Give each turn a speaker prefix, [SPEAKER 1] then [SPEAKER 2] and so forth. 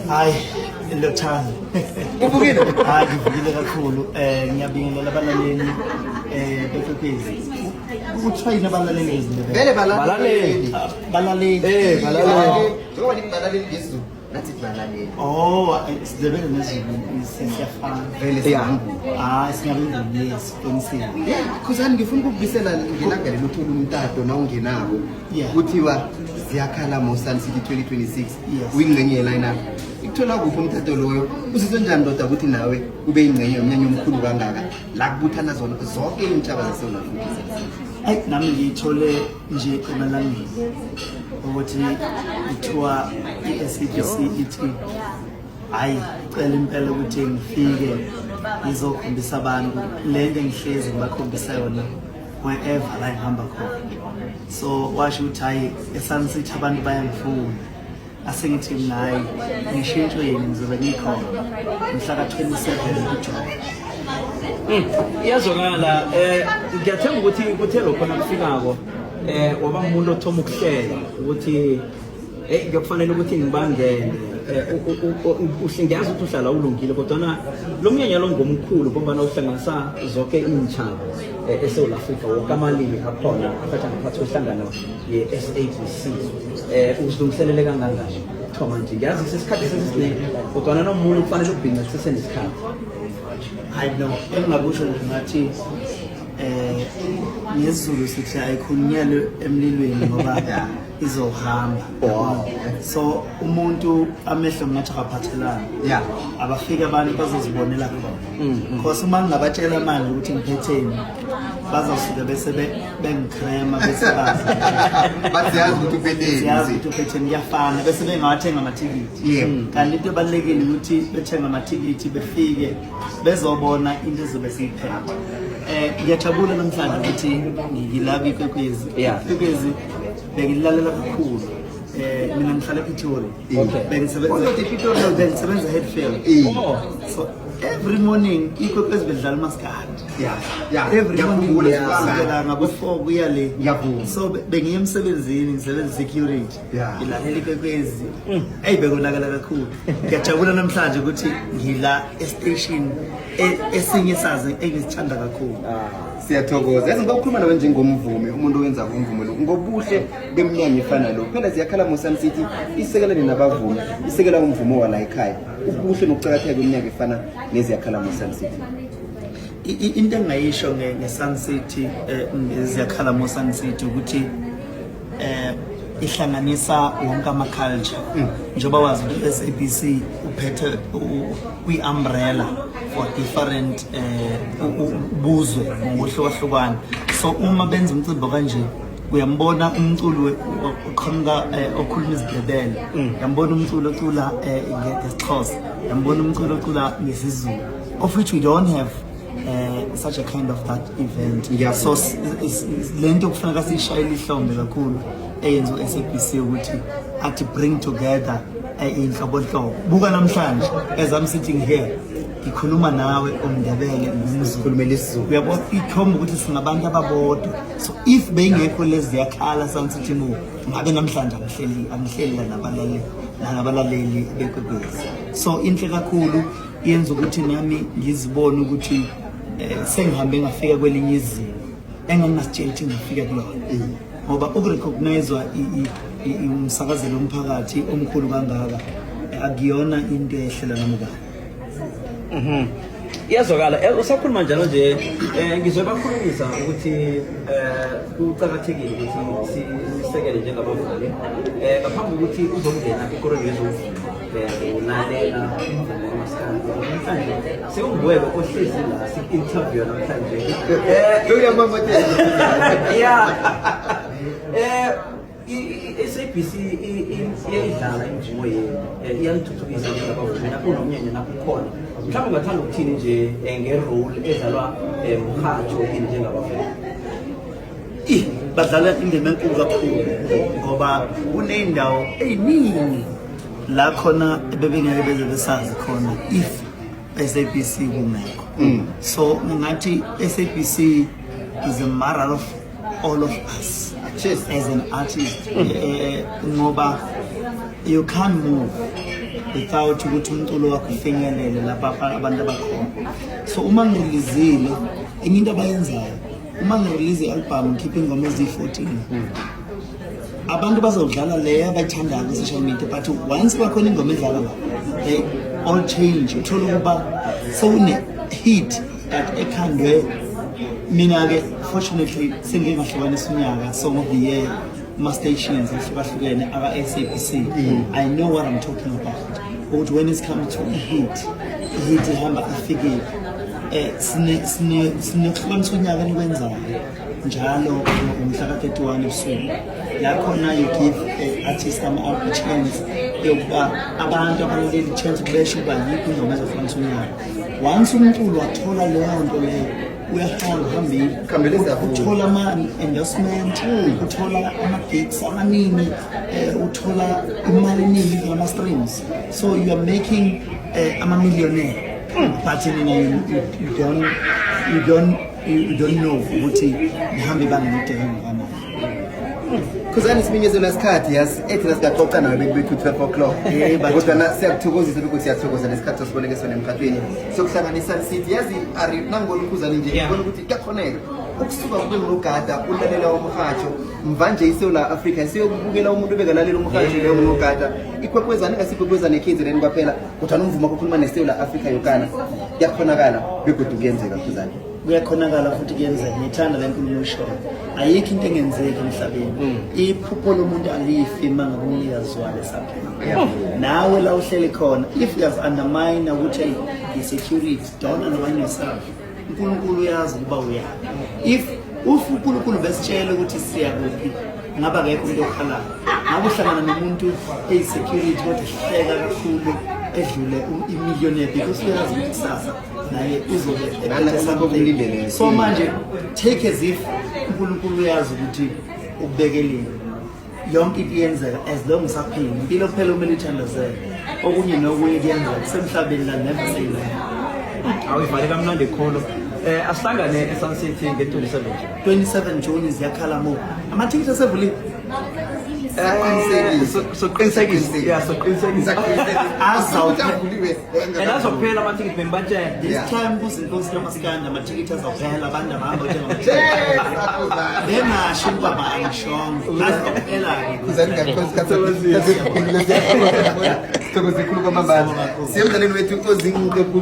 [SPEAKER 1] Hayi Lothando.
[SPEAKER 2] Uvukile?
[SPEAKER 1] Hayi ngivukile kakhulu. Ngiyabingelela abalaleli beFekwezi. Ukuthwayina abalaleli ezindebe.
[SPEAKER 2] Vele balaleli.
[SPEAKER 1] Balaleli.
[SPEAKER 2] Balaleli. Njengoba nibalaleli ngesiZulu, nathi balaleli.
[SPEAKER 1] Oh, isidebele nezulu siyafana.
[SPEAKER 2] Vele siyahambu.
[SPEAKER 1] Singabenzeli yes, qinisile.
[SPEAKER 2] Khuzani ngifuna ukubisela ngelanga lelo thola umtato na ungenako. Kuthiwa ziyakhala Sun City 2026. Uyingcenye lineup. Ikuthola kuphi umthetho loyo usizwe njani ndoda ukuthi nawe ube ingcenye yomnyanya omkhulu kangaka la kubuthana zona zonke intshaba zaseSouth Africa?
[SPEAKER 1] Nami ngiyithole nje emalangeni ukuthi kuthiwa i-SABC ithi hayi cela impela ukuthi ngifike ngizokhombisa abantu lento engihlezi ngibakhombisa yona wherever la ngihamba khona. So washo ukuthi hayi eSun City abantu bayangifuna. Asengithi nayi ngishintsho yini ngizobe ngikhona mhla ka-27 kuJuni.
[SPEAKER 3] Iyazwakala ngiyathemba ukuthi kuthe lokho nakufikako waba umuntu othoma ukuhlela ukuthi kufanele ukuthi ngibangele uhlengiyazi ukuthi uhlala ulungile kodwa lo mnyanya lo ngomkhulu ngoba uhlanganisa zonke intshaba eSouth Africa wonke amalimi akhona aphatha ngaphathi kwehlangano ye-SABC. Uzilungiselele kangangani thoma nje ngiyazi isikhathi sesiningi kodwa nomuntu kufanele ubhinqa sisenesikhathi.
[SPEAKER 1] I know engingakusho nje ngathi ngesiZulu sithi ayikhulunyelwe emlilweni ngoba izohamba. So umuntu amehlo ngathi akaphathelana. Abafike abantu bazozibonela khona. Because uma ngingabatshela manje ukuthi ngiphatheni bazasuka bese bengikrema bese
[SPEAKER 2] baziyazi ukuthi uphetheni.
[SPEAKER 1] Siyazi ukuthi uphetheni kuyafana bese bengawathenga amathikithi. Kanti into ebalekile ukuthi bethenga amathikithi befike bezobona into ezobe siyiphela. Ngiyajabula namhlanje ukuthi ngilapha iKwekwezi. iKwekwezi bengilalela kakhulu. Mina ngihlala ePitoli. Bengisebenza Headfield. So every morning iKwekwezi bedlala umaskandi. Every morning sibela ngabo-4 kuya le. So bengiye emsebenzini ngisebenza security. Ngilalela iKwekwezi. Bekonakala kakhulu. Ngiyajabula namhlanje ukuthi ngila estation esinye sazi engisithanda kakhulu.
[SPEAKER 2] Siyathokoza. Yazi ngokukhuluma nawe njengomvumi umuntu owenza umvumo lo ngobuhle beminyanya efana lo. Phela ziyakhala Sun City isekelane nabavumi, isekela umvumo wala ekhaya. Ubuhle nokucakatheka kweminyaka efana neziyakhala Sun City.
[SPEAKER 1] Into engayisho ngeSun City ziyakhala Sun City ukuthi ihlanganisa wonke ama-culture. Njengoba wazi ukuthi SABC uphethe kwi-umbrella for different ubuzwe ngokuhlukahlukana. So uma benza umcimbi kanje uyambona umculo oqhamuka okhuluma isiNdebele, uyambona umculo ocula ngesiXhosa, uyambona umculo ocula ngesiZulu, of which we don't have such a kind of that event. So lento kufanele sishayele ihlombe kakhulu eyenza uSABC ukuthi athi bring together inhlobonhlobo. Buka namhlanje as I'm sitting here ngikhuluma nawe umNdebele ngumZulu lesizulu. Uyabona ikhomba ukuthi singabantu ababodwa. So if bengekho lezi yakhala Sun City Move ngabe namhlanje angihleli nabalaleli beKwekwezi. So inhle kakhulu yenza ukuthi nami ngizibone ukuthi sengihambe ngafika kwelinye izinga engangingasitshela ukuthi ngifika kulona. Ngoba ukurecognizewa umsakazelo omphakathi omkhulu kangaka akuyona into ehlela namukani.
[SPEAKER 3] Iyazwakala usakhuluma njalo nje ngizobakhulumisa ukuthi kucakathekile ukuthi sisekele njengabavumi ngaphambi ukuthi uzongena ikorweni yezomvumo ulalela umaskandi. Namhlanje sekungibwele ohlezi la si-interview namhlanje. I-SABC iyayidlala imvumo iyangithuthukisa njengabavumi lapho nomnyanya lapho khona. Mhlawumbe ungathanda ukuthini nje nge-role edlalwa umhajo yini njengabavumi?
[SPEAKER 1] Badlala indima enkulu kakhulu ngoba kuney'ndawo ey'ningi la khona bebengeke beze besazi khona if SABC kungekho. So ngathi SABC is a matter of all of us as an artist. Ngoba you can't move without ukuthi umculo wakho ufinyelele lapha abantu abakhona. So uma ngireleasile enye into abayenzayo uma ngirelease i-album ngikhiphe ingoma ezi-14 abantu bazodlala leyo abayithandayo ku-social media, but once bakhona ingoma edlala la they all change. Uthola ukuba sewune-hit but ekhandwe mina-ke fortunately sengingahlukanisa unyaka song of the year ma-stations ahlukahlukene aka-SABC. I know what I'm talking about. But when it's come to i-hit ihamba ifikile. Sinekuhlukanisa unyaka enikwenzayo njalo ngomhla ka-31 ebusuku la khona you give artist a chance yokuba abantu abanikeli chance ukubesha ukuba yiphi ingoma ezohlukanisa unyaka. Once umculo wathola leyo nto leyo uyahamba uthola ama-endorsement, uthola ama-gigs amaningi, uthola imali eningi ngama-streams, so you are making ama-millionaire. But you don't know ukuthi nihambe ibanga elide kangakanani.
[SPEAKER 2] Khuzani siminyezelo lesikhathi yazi ethi nasikaxoxa nawe bekubethu 12 o'clock. Kodwa siyakuthokozisa bekuthi siyathokoza lesikhathi osiboneke sona emkhathweni. Sokuhlanganisa sithi yazi ari nangona ukhuzani nje ubona ukuthi kuyakhoneka ukusuka kube ngogada ulalela umhatsho mvanje iSouth Africa siyokubukela umuntu obekalalela umhatsho leyo ngogada ikwekwezana ngasiphekwezana eKZN kwaphela kodwa nomvuma kokhuluma neSouth Africa yokana kuyakhonakala begodwa kuyenzeka khuzani.
[SPEAKER 1] Kuyakhonakala futhi kuyenzeka. Ngithanda le nkulumo eshoyo ayikho into engenzeki emhlabeni. Iphupho lomuntu alifi mangabe umnikazi lesaphila. Nawe la uhleli khona if you have undermine ukuthi i-security, don't undermine yourself. uNkulunkulu uyazi ukuba uyaphi. If uNkulunkulu besitshela ukuthi siya kuphi ngaba akekho umuntu okhalayo. Ngabe uhlangana nomuntu eyi-security kodwa ehleka kakhulu edlule i-millionaire because uyazi ukuthi kusasa naye uzobe. So manje take as if uNkulunkulu uyazi ukuthi ukubekeleni yonke into iyenzeka as long as aphila. Impilo phela kumele ithandazeke. Okunye nokunye kuyenzeka kusemhlabeni la never say that.
[SPEAKER 3] Awuyivale kamnandi kholo. Asihlangane eSun City nge-27 June.
[SPEAKER 1] 27 June ziyakhala mo. Amathikithi asevuliwe.
[SPEAKER 3] Soqinisekisa.
[SPEAKER 1] Azawuvuliwe.
[SPEAKER 3] And azophela amathikithi bembatshela.
[SPEAKER 1] This time kuzinkosi kaMaskanda amathikithi azophela abantu abahamba njengamajela. Bengasho ukuba bayishongo. Azophela ke.
[SPEAKER 2] Khuzani ngakho sithokoze khulu kwamambala. Siyemdlaleni wethu ozinqequ